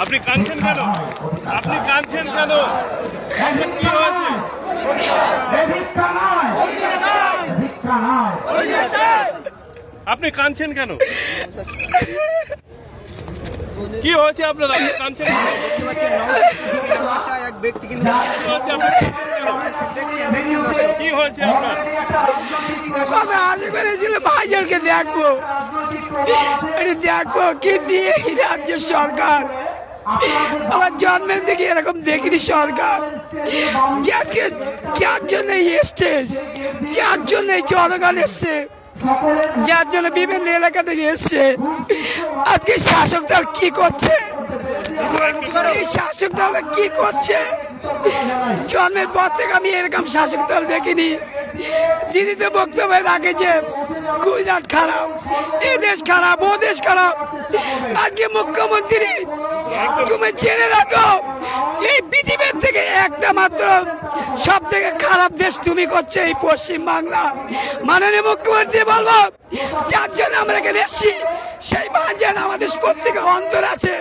আপনি কাঁদছেন কেন? আপনি কাঁদছেন কেন? কি হয়েছে? আপনি কাঁদছেন কেন? কি হয়েছে আপনার? আপনি কাঁদছেন কি হয়েছে আপনার? আশা করেছিল ভাইজানকে দেখবো, দেখবো কি দিয়ে রাজ্য সরকার আমার জন্মের থেকে এরকম দেখিনি সরকার। আজকে যার জন্য এসছে, যার জন্য জনগণ এসছে, যার জন্য বিভিন্ন এলাকা থেকে এসছে, আজকে শাসক দল কি করছে? এই শাসক দল কি করছে? জন্মের পর থেকে আমি এরকম শাসক দল দেখিনি। দিদি তো বক্তব্য রাখে যে গুজরাট খারাপ, এ দেশ খারাপ, ও দেশ খারাপ। আজকে মুখ্যমন্ত্রী, তুমি জেনে রাখো এই পৃথিবীর থেকে একটা মাত্র সব থেকে খারাপ দেশ তুমি করছো এই পশ্চিম বাংলা। মাননীয় মুখ্যমন্ত্রী বলবো, যার জন্য আমরা এখানে এসেছি সেই বাজার আমাদের প্রত্যেকের অন্তর আছে,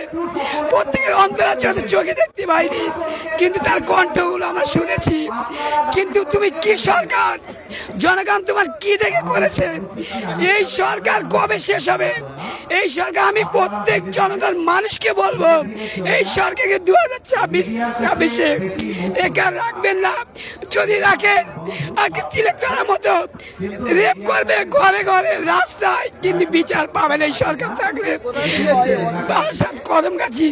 প্রত্যেকের অন্তর আছে, ওদের চোখে দেখতে পাইনি কিন্তু তার কণ্ঠগুলো আমরা শুনেছি। কিন্তু তুমি কি সরকার? জনগণ তোমার কি দেখে করেছে? এই সরকার কবে শেষ হবে? এই সরকার, আমি প্রত্যেক জনগণ মানুষকে বলবো, এই সরকারকে 2024-26-এ একা রাখবেন না। যদি রাখেন আজকে তিলেকতলার মতো রেপ করবে ঘরে ঘরে রাস্তায়, কিন্তু বিচার পাবেন এই সরকার থাকলে। কদম গাছি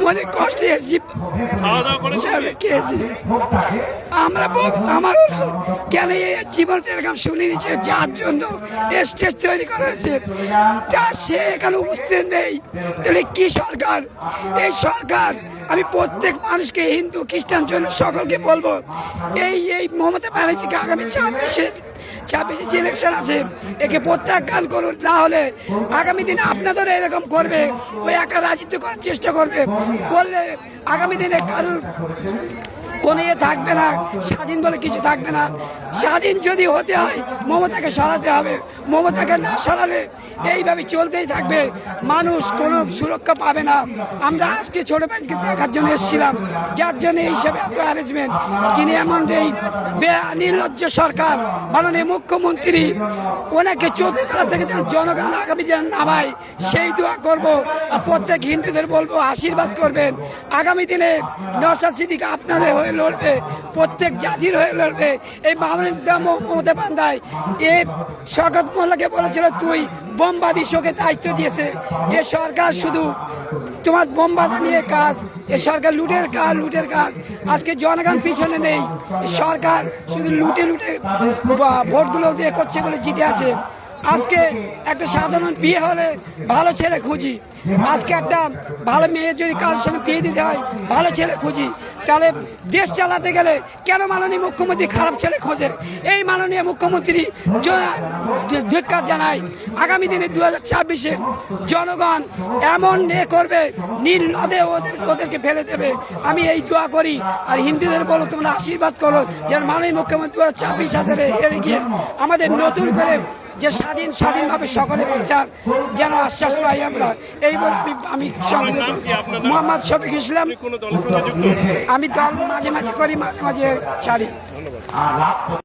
অনেক কষ্টে এসেছি, খেয়েছি আমরা। আমার কেন এই জীবনটা এরকম শুনে নিচ্ছে, যার জন্য স্টেজ তৈরি করা হয়েছে তা সে এখানে উপস্থিত নেই। তাহলে কি সরকার? এই সরকার, আমি প্রত্যেক মানুষকে, হিন্দু খ্রিস্টান জন্য সকলকে বলবো, এই মমতা ব্যানার্জিকে আগামী 26 যে ইলেকশন আছে একে প্রত্যাখ্যান করুন। তাহলে আগামী দিনে আপনাদের এরকম করবে, ওই একা রাজত্ব করার চেষ্টা করলে আগামী দিনে কারোর কোনো ইয়ে থাকবে না, স্বাধীন বলে কিছু থাকবে না। স্বাধীন যদি হতে হয় মমতাকে সরাতে হবে, মমতাকে না সরালে এইভাবে চলতেই থাকবে, মানুষ কোনো সুরক্ষা পাবে না। আমরা আজকে ছোট ভাইকে দেখার জন্য এসেছিলাম, যার জন্য এইসব এত অ্যারেঞ্জমেন্ট। কিন্তু এমন এই নির্লজ্জ সরকার, মাননীয় মুখ্যমন্ত্রী ওনাকে 14 তলা থেকে যেন জনগণ আগামী যেন নামায় সেই দোয়া করবো। আর প্রত্যেক হিন্দুদের বলবো আশীর্বাদ করবেন। আগামী দিনে নওশাদ সিদ্দিকী আপনাদের হয়ে লড়বে, প্রত্যেক জাতির হয়ে লড়বে। এই মমতা বান্দায় এ শওকত মোল্লাকে বলেছিল তুই বোমবাদী, শোকে দায়িত্ব দিয়েছে। এ সরকার শুধু তোমার বোমবাদী নিয়ে কাজ, এ সরকার লুটের কাজ। আজকে জনগণ পিছনে নেই, সরকার শুধু লুটে ভোটগুলো দিয়ে করছে বলে জিতে আছে। আজকে একটা সাধারণ বিয়ে হলে ভালো ছেলে খুঁজি, আজকে একটা ভালো মেয়ে যদি কারোর সঙ্গে বিয়ে দিতে হয় ভালো ছেলে খুঁজি। তাহলে দেশ চালাতে গেলে কেন মাননীয় মুখ্যমন্ত্রী খারাপ ছেলে খোঁজে? এই মাননীয় মুখ্যমন্ত্রী ধিক্কার জানায়। আগামী দিনে 2024-এ জনগণ এমন করবে, নীল নদে ওদেরকে ফেলে দেবে। আমি এই দোয়া করি। আর হিন্দুদের বলো তোমরা আশীর্বাদ করো যেন মাননীয় মুখ্যমন্ত্রী 2024 সালে হেরে গিয়ে আমাদের নতুন করে যে স্বাধীনভাবে সকলে বাঁচার যেন আশ্বাস পাই আমরা। এই বলে আমি মোহাম্মদ শফিক ইসলাম। আমি দল মাঝে মাঝে করি, মাঝে মাঝে ছাড়ি।